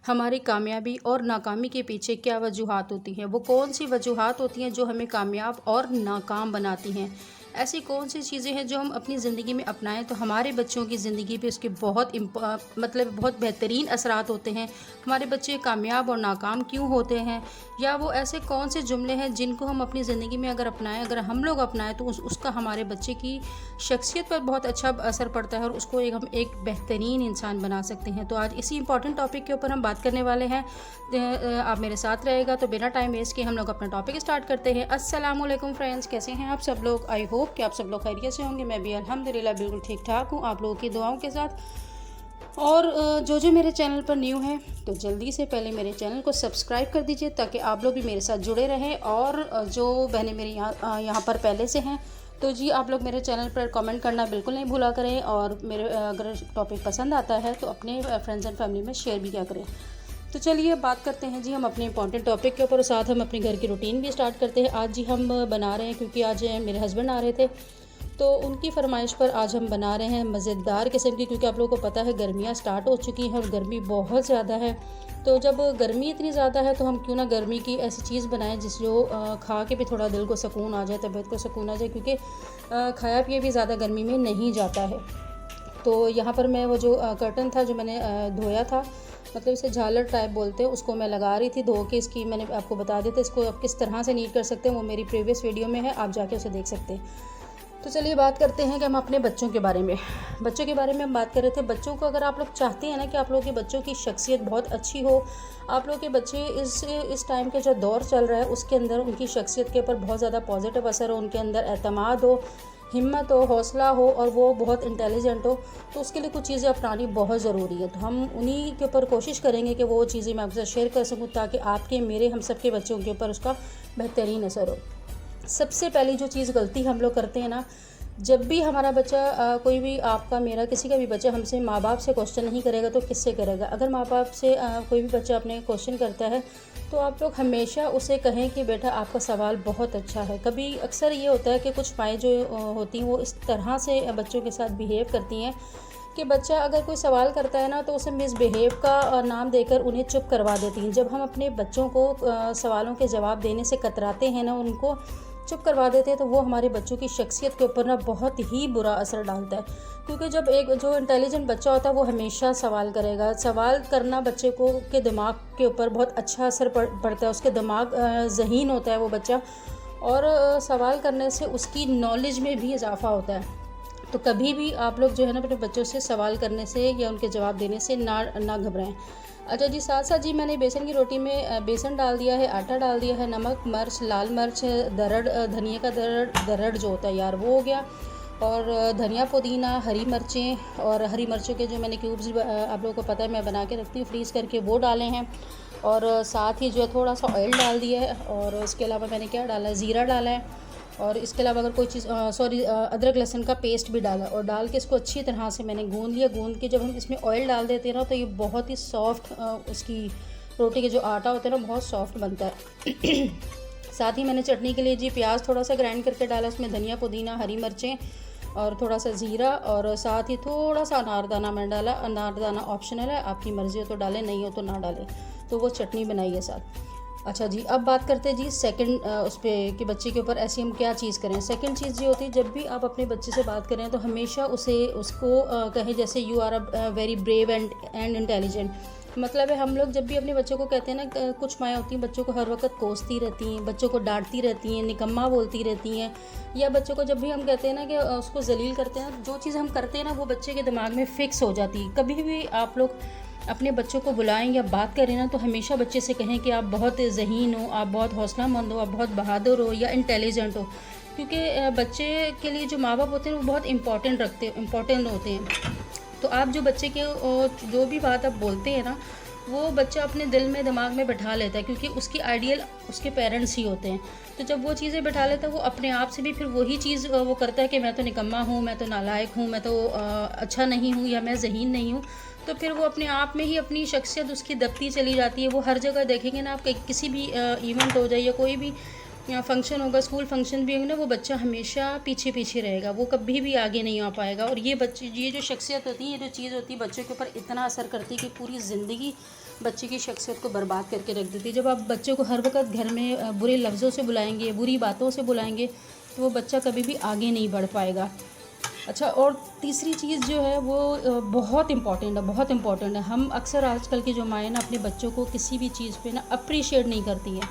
हमारी कामयाबी और नाकामी के पीछे क्या वजूहात होती हैं, वो कौन सी वजूहात होती हैं जो हमें कामयाब और नाकाम बनाती हैं। ऐसी कौन सी चीज़ें हैं जो हम अपनी ज़िंदगी में अपनाएं तो हमारे बच्चों की ज़िंदगी पे उसके बहुत मतलब बहुत बेहतरीन असरात होते हैं। हमारे बच्चे कामयाब और नाकाम क्यों होते हैं, या वो ऐसे कौन से जुमले हैं जिनको हम अपनी ज़िंदगी में अगर अपनाएं, अगर हम लोग अपनाएं तो उसका हमारे बच्चे की शख्सियत पर बहुत अच्छा असर पड़ता है और उसको हम एक बेहतरीन इंसान बना सकते हैं। तो आज इसी इंपॉर्टेंट टॉपिक के ऊपर हम बात करने वाले हैं। आप मेरे साथ रहेगा तो बिना टाइम वेस्ट किए हम लोग अपना टॉपिक स्टार्ट करते हैं। अस्सलाम वालेकुम फ्रेंड्स, कैसे हैं आप सब लोग? आई होप कि आप सब लोग खैरियत से होंगे। मैं भी अल्हम्दुलिल्लाह बिल्कुल ठीक ठाक हूँ, आप लोगों की दुआओं के साथ। और जो मेरे चैनल पर न्यू है तो जल्दी से पहले मेरे चैनल को सब्सक्राइब कर दीजिए ताकि आप लोग भी मेरे साथ जुड़े रहें। और जो बहनें मेरी यहाँ पर पहले से हैं तो जी आप लोग मेरे चैनल पर कमेंट करना बिल्कुल नहीं भूला करें, और मेरे अगर टॉपिक पसंद आता है तो अपने फ्रेंड्स एंड फैमिली में शेयर भी किया करें। तो चलिए बात करते हैं जी हम अपने इंपॉर्टेंट टॉपिक के ऊपर, और साथ हम अपने घर की रूटीन भी स्टार्ट करते हैं। आज जी हम बना रहे हैं, क्योंकि आज मेरे हस्बैंड आ रहे थे तो उनकी फरमाइश पर आज हम बना रहे हैं मज़ेदार किस्म की, क्योंकि आप लोगों को पता है गर्मियाँ स्टार्ट हो चुकी हैं और गर्मी बहुत ज़्यादा है। तो जब गर्मी इतनी ज़्यादा है तो हम क्यों ना गर्मी की ऐसी चीज़ बनाएं जो खा के भी थोड़ा दिल को सुकून आ जाए, तबीयत को सुकून आ जाए, क्योंकि खाया पिया भी ज़्यादा गर्मी में नहीं जाता है। तो यहाँ पर मैं वो जो कर्टन था जो मैंने धोया था, मतलब इसे झालर टाइप बोलते हैं, उसको मैं लगा रही थी धो के। इसकी मैंने आपको बता दिया था इसको आप किस तरह से नीट कर सकते हैं, वो मेरी प्रीवियस वीडियो में है, आप जाके उसे देख सकते हैं। तो चलिए बात करते हैं कि हम अपने बच्चों के बारे में हम बात कर रहे थे। बच्चों को अगर आप लोग चाहते हैं ना कि आप लोगों के बच्चों की शख्सियत बहुत अच्छी हो, आप लोगों के बच्चे इस टाइम के जो दौर चल रहा है उसके अंदर उनकी शख्सियत के ऊपर बहुत ज़्यादा पॉजिटिव असर हो, उनके अंदर एतमाद हो, हिम्मत हो, हौसला हो और वो बहुत इंटेलिजेंट हो, तो उसके लिए कुछ चीज़ें अपनानी बहुत ज़रूरी है। तो हम उन्हीं के ऊपर कोशिश करेंगे कि वो चीज़ें मैं आपसे शेयर कर सकूँ ताकि आपके, मेरे, हम सब के बच्चों के ऊपर उसका बेहतरीन असर हो। सबसे पहली जो चीज़ गलती हम लोग करते हैं ना, जब भी हमारा बच्चा कोई भी, आपका, मेरा, किसी का भी बच्चा हमसे, माँ बाप से क्वेश्चन नहीं करेगा तो किससे करेगा? अगर माँ बाप से कोई भी बच्चा अपने क्वेश्चन करता है तो आप लोग हमेशा उसे कहें कि बेटा आपका सवाल बहुत अच्छा है। कभी अक्सर ये होता है कि कुछ माएँ जो होती हैं वो इस तरह से बच्चों के साथ बिहेव करती हैं कि बच्चा अगर कोई सवाल करता है ना तो उसे मिसबिहेव का नाम देकर उन्हें चुप करवा देती हैं। जब हम अपने बच्चों को सवालों के जवाब देने से कतराते हैं ना, उनको चुप करवा देते हैं, तो वो हमारे बच्चों की शख्सियत के ऊपर ना बहुत ही बुरा असर डालता है। क्योंकि जब एक जो इंटेलिजेंट बच्चा होता है वो हमेशा सवाल करेगा। सवाल करना बच्चे को के दिमाग के ऊपर बहुत अच्छा असर पड़ता है, उसके दिमाग ज़हीन होता है वो बच्चा, और सवाल करने से उसकी नॉलेज में भी इजाफा होता है। तो कभी भी आप लोग जो है ना अपने बच्चों से सवाल करने से या उनके जवाब देने से ना घबराएं। अच्छा जी, साथ साथ जी मैंने बेसन की रोटी में बेसन डाल दिया है, आटा डाल दिया है, नमक, मिर्च, लाल मिर्च, धनिया का दरड़ जो होता है यार वो हो गया, और धनिया, पुदीना, हरी मिर्चें, और हरी मिर्चों के जो मैंने क्यूब्स आप लोगों को पता है मैं बना के रखती हूँ फ्रीज़ करके, वो डाले हैं। और साथ ही जो है थोड़ा सा ऑयल डाल दिया है, और इसके अलावा मैंने क्या डाला है, ज़ीरा डाला है, और इसके अलावा अगर कोई चीज़ अदरक लहसुन का पेस्ट भी डाला, और डाल के इसको अच्छी तरह से मैंने गूंद लिया। गूंद के जब हम इसमें ऑयल डाल देते हैं ना तो ये बहुत ही सॉफ्ट, उसकी रोटी के जो आटा होता है ना बहुत सॉफ्ट बनता है। साथ ही मैंने चटनी के लिए जी प्याज थोड़ा सा ग्राइंड करके डाला, इसमें धनिया, पुदीना, हरी मिर्चें और थोड़ा सा ज़ीरा, और साथ ही थोड़ा सा अनारदाना मैंने डाला। अनारदाना ऑप्शनल है, आपकी मर्ज़ी हो तो डालें, नहीं हो तो ना डालें। तो वो चटनी बनाई है साथ। अच्छा जी, अब बात करते हैं जी सेकंड उस पर कि बच्चे के ऊपर ऐसी हम क्या चीज़ करें। सेकंड चीज़ ये होती है, जब भी आप अपने बच्चे से बात करें तो हमेशा उसको कहें जैसे you are a very brave and intelligent. मतलब है हम लोग जब भी अपने बच्चों को कहते हैं ना, कुछ माएँ होती हैं बच्चों को हर वक्त कोसती रहती हैं, बच्चों को डांटती रहती हैं, निकम्मा बोलती रहती हैं, या बच्चों को जब भी हम कहते हैं ना कि उसको जलील करते हैं, जो चीज़ हम करते हैं ना वो बच्चे के दिमाग में फ़िक्स हो जाती है। कभी भी आप लोग अपने बच्चों को बुलाएं या बात करें ना तो हमेशा बच्चे से कहें कि आप बहुत ज़हीन हो, आप बहुत हौसलामंद हो, आप बहुत बहादुर हो या इंटेलिजेंट हो। क्योंकि बच्चे के लिए जो माँ बाप होते हैं वो बहुत इम्पोर्टेंट होते हैं। तो आप जो बच्चे के जो भी बात आप बोलते हैं ना वो बच्चा अपने दिल में, दिमाग में बैठा लेता है, क्योंकि उसकी आइडियल उसके पेरेंट्स ही होते हैं। तो जब वो चीज़ें बैठा लेता है वो अपने आप से भी फिर वही चीज़ वो करता है कि मैं तो निकम्मा हूँ, मैं तो नालायक हूँ, मैं तो अच्छा नहीं हूँ, या मैं ज़हीन नहीं हूँ। तो फिर वो अपने आप में ही अपनी शख्सियत उसकी दबती चली जाती है। वो हर जगह देखेंगे ना आप, किसी भी इवेंट हो जाए या कोई भी या फंक्शन होगा, स्कूल फंक्शन भी होंगे ना, वो बच्चा हमेशा पीछे पीछे रहेगा, वो कभी भी आगे नहीं आ पाएगा। और ये बच्चे, ये जो शख्सियत होती है, ये जो चीज़ होती है बच्चों के ऊपर इतना असर करती है कि पूरी ज़िंदगी बच्चे की शख्सियत को बर्बाद करके रख देती है। जब आप बच्चों को हर वक्त घर में बुरे लफ्ज़ों से बुलाएंगे, बुरी बातों से बुलाएंगे, तो वो बच्चा कभी भी आगे नहीं बढ़ पाएगा। अच्छा, और तीसरी चीज़ जो है वो बहुत इम्पॉर्टेंट है, बहुत इम्पॉर्टेंट है। हम अक्सर आजकल की जो माएँ ना अपने बच्चों को किसी भी चीज़ पे ना अप्रिशिएट नहीं करती हैं।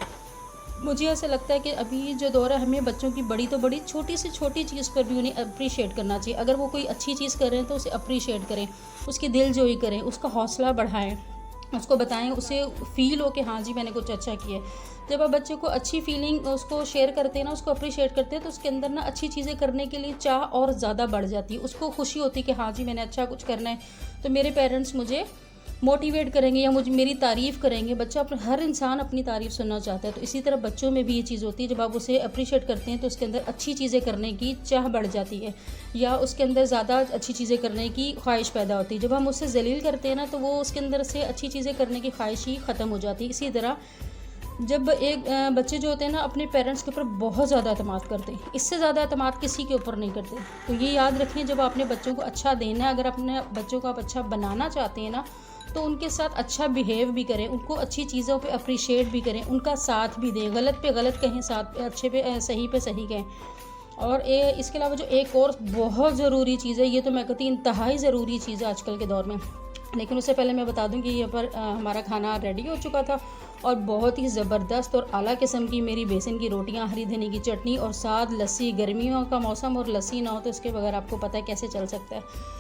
मुझे ऐसा लगता है कि अभी जो दौर है, हमें बच्चों की बड़ी तो बड़ी, छोटी से छोटी चीज़ पर भी उन्हें अप्रिशिएट करना चाहिए। अगर वो कोई अच्छी चीज़ कर रहे हैं तो उसे अप्रिशिएट करें, उसकी दिलजोई करें, उसका हौसला बढ़ाएं, उसको बताएं, उसे फ़ील हो कि हाँ जी मैंने कुछ अच्छा किया है। जब आप बच्चे को अच्छी फीलिंग उसको शेयर करते हैं ना, उसको अप्रिशिएट करते हैं, तो उसके अंदर ना अच्छी चीज़ें करने के लिए चाह और ज़्यादा बढ़ जाती है। उसको खुशी होती है कि हाँ जी मैंने अच्छा कुछ करना है, तो मेरे पेरेंट्स मुझे मोटिवेट करेंगे या मुझे मेरी तारीफ़ करेंगे। बच्चा हर इंसान अपनी तारीफ़ सुनना चाहता है, तो इसी तरह बच्चों में भी ये चीज़ होती है। जब आप उसे अप्रिशिएट करते हैं तो उसके अंदर अच्छी चीज़ें करने की चाह बढ़ जाती है, या उसके अंदर ज़्यादा अच्छी चीज़ें करने की ख्वाहिश पैदा होती है। जब हम उससे जलील करते हैं ना, तो वो उसके अंदर से अच्छी चीज़ें करने की ख्वाहिश ही ख़त्म हो जाती है। इसी तरह जब एक बच्चे जो होते हैं ना अपने पेरेंट्स के ऊपर बहुत ज़्यादा एतमाद करते हैं, इससे ज़्यादा एतमाद किसी के ऊपर नहीं करते। तो ये याद रखें, जब अपने बच्चों को अच्छा देना है, अगर अपने बच्चों को आप अच्छा बनाना चाहते हैं ना, तो उनके साथ अच्छा बिहेव भी करें, उनको अच्छी चीज़ों पे अप्रिशिएट भी करें, उनका साथ भी दें, गलत पे गलत कहें, साथ पे अच्छे पे सही पे सही कहें। और इसके अलावा जो एक और बहुत ज़रूरी चीज़ है, ये तो मैं कहती हूँ इंतहाई ज़रूरी चीज़ है आजकल के दौर में। लेकिन उससे पहले मैं बता दूं कि यहाँ पर हमारा खाना रेडी हो चुका था, और बहुत ही ज़बरदस्त और आला किस्म की मेरी बेसन की रोटियां, हरी धनी की चटनी और साथ लस्सी। गर्मियों का मौसम और लस्सी ना हो तो इसके बगैर आपको पता है कैसे चल सकता है।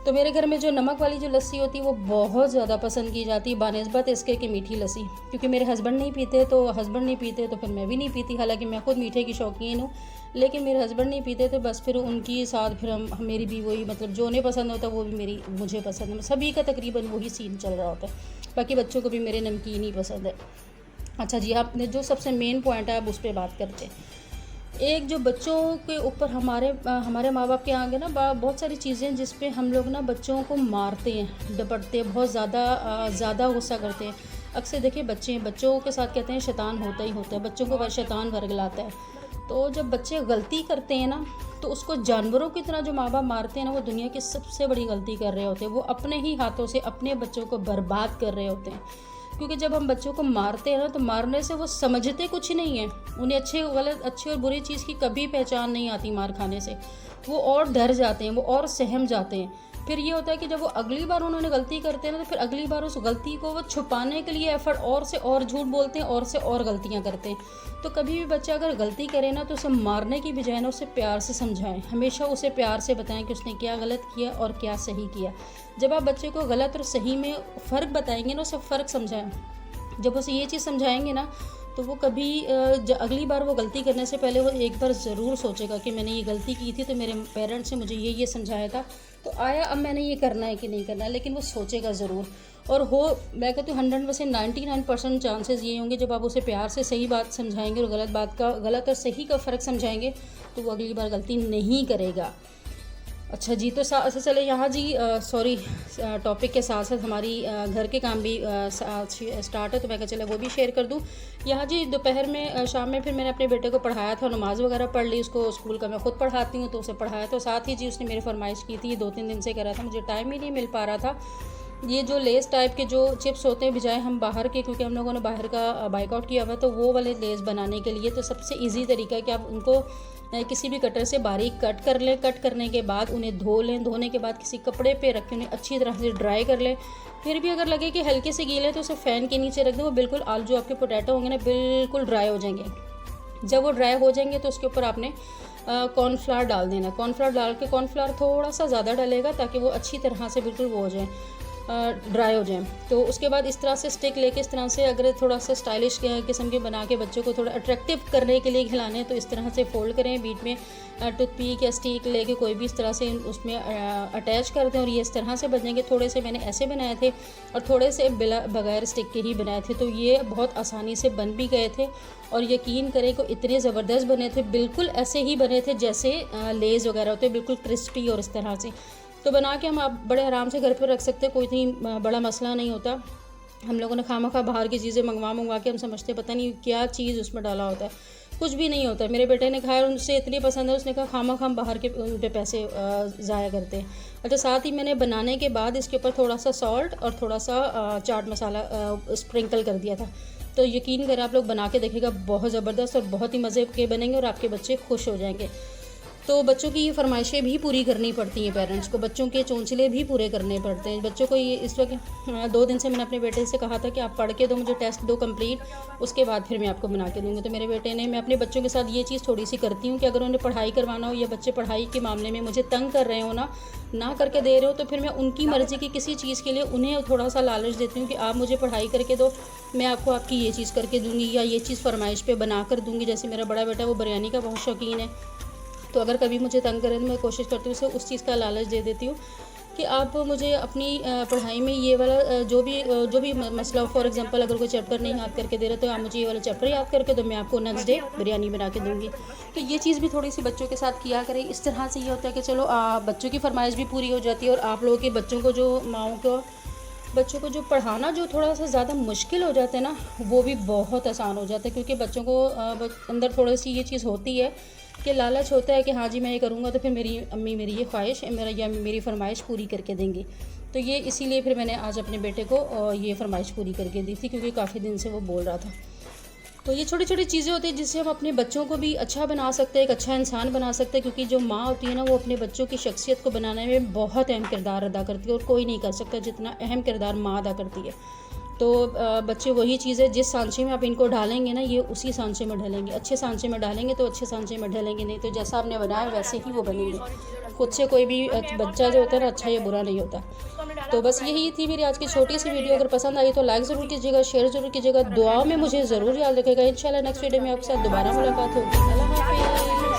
तो मेरे घर में जो नमक वाली जो लस्सी होती है वो बहुत ज़्यादा पसंद की जाती है बानिस्बत इसके कि मीठी लस्सी, क्योंकि मेरे हस्बैंड नहीं पीते, तो हस्बैंड नहीं पीते तो फिर मैं भी नहीं पीती। हालांकि मैं खुद मीठे की शौकीन हूँ, लेकिन मेरे हस्बैंड नहीं पीते, तो बस फिर उनकी साथ फिर मेरी भी वही, मतलब जो उन्हें पसंद होता है वो भी मुझे पसंद है। सभी का तकरीबन वही सीन चल रहा होता है। बाकी बच्चों को भी मेरे नमकीन ही पसंद है। अच्छा जी, आपने जो सबसे मेन पॉइंट है आप उस पर बात करते हैं। एक जो बच्चों के ऊपर हमारे माँ बाप के आगे ना बहुत सारी चीज़ें जिस पे हम लोग ना बच्चों को मारते हैं, डपटते हैं, बहुत ज़्यादा गुस्सा करते हैं। अक्सर देखिए बच्चों के साथ कहते हैं शैतान होता ही होता है, बच्चों को शैतान वर्गलाता है। तो जब बच्चे गलती करते हैं ना, तो उसको जानवरों की तरह जो माँ बाप मारते हैं ना, वो दुनिया की सबसे बड़ी गलती कर रहे होते हैं। वो अपने ही हाथों से अपने बच्चों को बर्बाद कर रहे होते हैं। क्योंकि जब हम बच्चों को मारते हैं ना, तो मारने से वो समझते कुछ नहीं है, उन्हें अच्छी और बुरी चीज़ की कभी पहचान नहीं आती। मार खाने से वो और डर जाते हैं, वो और सहम जाते हैं। फिर ये होता है कि जब वो अगली बार उन्होंने गलती करते हैं ना, तो फिर अगली बार उस गलती को वो छुपाने के लिए एफर्ट और से और झूठ बोलते हैं, और से और गलतियाँ करते हैं। तो कभी भी बच्चा अगर गलती करे ना, तो उसे मारने की बजाय ना उसे प्यार से समझाएं, हमेशा उसे प्यार से बताएं कि उसने क्या गलत किया और क्या सही किया। जब आप बच्चे को गलत और सही में फ़र्क बताएंगे ना, उसे फ़र्क समझाएं। जब उसे ये चीज़ समझाएंगे ना, तो वो कभी अगली बार वो गलती करने से पहले वो एक बार ज़रूर सोचेगा कि मैंने ये गलती की थी, तो मेरे पेरेंट्स ने मुझे ये समझाया था, तो आया अब मैंने ये करना है कि नहीं करना है, लेकिन वो सोचेगा ज़रूर। और मैं कहती हूँ 100% 99% चांसेस ये होंगे, जब आप उसे प्यार से सही बात समझाएंगे और गलत और सही का फ़र्क समझाएंगे, तो वो अगली बार गलती नहीं करेगा। अच्छा जी, तो चले यहाँ जी सॉरी, टॉपिक के साथ साथ हमारी घर के काम भी स्टार्ट है, तो मैं चले वो भी शेयर कर दूँ। यहाँ जी दोपहर में शाम में फिर मैंने अपने बेटे को पढ़ाया था, नमाज़ वगैरह पढ़ ली, उसको स्कूल का मैं ख़ुद पढ़ाती हूँ, तो उसे पढ़ाया। तो साथ ही जी उसने मेरी फरमाइश की थी, 2-3 दिन से कर रहा था, मुझे टाइम ही नहीं मिल पा रहा था। ये जो लेस टाइप के जो चिप्स होते हैं, बजाय हम बाहर के, क्योंकि हम लोगों ने बाहर का बाइकआउट किया हुआ, तो वो वाले लेस बनाने के लिए तो सबसे इजी तरीका है कि आप उनको किसी भी कटर से बारीक कट कर लें। कट करने के बाद उन्हें धो लें, धोने के बाद किसी कपड़े पे रख के उन्हें अच्छी तरह से ड्राई कर लें। फिर भी अगर लगे कि हल्के से गीले, तो उसे फ़ैन के नीचे रख दें। वो बिल्कुल आलू जो आपके पोटैटो होंगे ना, बिल्कुल ड्राई हो जाएंगे। जब वो ड्राई हो जाएंगे तो उसके ऊपर आपने कॉर्नफ्लावर डाल देना। कॉर्नफ्लावर डाल के, कॉर्नफ्लावर थोड़ा सा ज़्यादा डलेगा ताकि वो अच्छी तरह से बिल्कुल वो हो जाए, ड्राई हो जाए। तो उसके बाद इस तरह से स्टिक लेके, इस तरह से अगर थोड़ा सा स्टाइलिश किस्म के बना के बच्चों को थोड़ा अट्रैक्टिव करने के लिए खिलाने, तो इस तरह से फोल्ड करें, बीच में टूथपिक या स्टिक लेके कोई भी इस तरह से उसमें अटैच कर दें, और ये इस तरह से बनेंगे। थोड़े से मैंने ऐसे बनाए थे और थोड़े से बगैर स्टिक के ही बनाए थे, तो ये बहुत आसानी से बन भी गए थे। और यकीन करें को इतने ज़बरदस्त बने थे, बिल्कुल ऐसे ही बने थे जैसे लेज़ वगैरह होते, बिल्कुल क्रिस्पी और इस तरह से। तो बना के हम आप बड़े आराम से घर पर रख सकते हैं, कोई इतनी बड़ा मसला नहीं होता। हम लोगों ने खामखा बाहर की चीज़ें मंगवा के हम समझते पता नहीं क्या चीज़ उसमें डाला होता है। कुछ भी नहीं होता। मेरे बेटे ने खाया और उसे इतनी पसंद है, उसने कहा खामा खाम बाहर के उन पे पैसे ज़ाया करते हैं। अच्छा, साथ ही मैंने बनाने के बाद इसके ऊपर थोड़ा सा सॉल्ट और थोड़ा सा चाट मसाला स्प्रिंकल कर दिया था। तो यकीन करें, आप लोग बना के देखिएगा, बहुत ज़बरदस्त और बहुत ही मज़े के बनेंगे और आपके बच्चे खुश हो जाएंगे। तो बच्चों की ये फरमाइशें भी पूरी करनी पड़ती हैं पेरेंट्स को, बच्चों के चौंचले भी पूरे करने पड़ते हैं बच्चों को। ये इस वक्त 2 दिन से मैंने अपने बेटे से कहा था कि आप पढ़ के दो, मुझे टेस्ट दो कंप्लीट, उसके बाद फिर मैं आपको बना के दूँगी। तो मेरे बेटे ने, मैं अपने बच्चों के साथ ये चीज़ थोड़ी सी करती हूँ कि अगर उन्हें पढ़ाई करवाना हो या बच्चे पढ़ाई के मामले में मुझे तंग कर रहे हो ना करके दे रहे हो, तो फिर मैं उनकी मर्ज़ी की किसी चीज़ के लिए उन्हें थोड़ा सा लालच देती हूँ कि आप मुझे पढ़ाई करके दो, मैं आपको आपकी ये चीज़ करके दूँगी या ये चीज़ फरमाइश पे बना कर दूँगी। जैसे मेरा बड़ा बेटा, वो बिरयानी का बहुत शौकीन है, तो अगर कभी मुझे तंग करें तो मैं कोशिश करती हूँ उसे उस चीज़ का लालच दे देती हूँ कि आप मुझे अपनी पढ़ाई में ये वाला जो भी मसला, फॉर एग्जांपल अगर कोई चैप्टर नहीं याद करके दे रहे तो आप मुझे ये वाला चैप्टर याद करके दो, मैं आपको नेक्स्ट डे बिरयानी बना के दूँगी। तो ये चीज़ भी थोड़ी सी बच्चों के साथ किया करें। इस तरह से ये होता है कि चलो बच्चों की फरमाइश भी पूरी हो जाती है और आप लोगों के बच्चों को, जो माओं को, बच्चों को जो पढ़ाना जो थोड़ा सा ज़्यादा मुश्किल हो जाता है ना, वो भी बहुत आसान हो जाता है। क्योंकि बच्चों को अंदर थोड़ी सी ये चीज़ होती है कि लालच होता है कि हाँ जी मैं ये करूँगा तो फिर मेरी अम्मी मेरी ये ख्वाहिश मेरी फरमाइश पूरी करके देंगी। तो ये इसीलिए फिर मैंने आज अपने बेटे को ये फरमाइश पूरी करके दी थी, क्योंकि काफ़ी दिन से वो बोल रहा था। तो ये छोटी छोटी चीज़ें होती हैं जिससे हम अपने बच्चों को भी अच्छा बना सकते हैं, एक अच्छा इंसान बना सकते हैं। क्योंकि जो माँ होती है ना, वो अपने बच्चों की शख्सियत को बनाने में बहुत अहम किरदार अदा करती है और कोई नहीं कर सकता जितना अहम किरदार माँ अदा करती है। तो बच्चे वही चीज़ है, जिस सांचे में आप इनको डालेंगे ना, ये उसी सांचे में ढलेंगे। अच्छे सांचे में डालेंगे तो अच्छे सांचे में ढलेंगे, नहीं तो जैसा आपने बनाया वैसे ही वो बनेंगे। खुद से कोई भी बच्चा जो होता है ना, अच्छा या बुरा नहीं होता। तो बस यही थी मेरी आज की छोटी सी वीडियो। अगर पसंद आई तो लाइक ज़रूर कीजिएगा, शेयर ज़रूर कीजिएगा, दुआ में मुझे ज़रूर याद रखेगा। इंशाल्लाह नेक्स्ट वीडियो में आपके साथ दोबारा मुलाकात होगी। अल्लाह हाफ़िज़।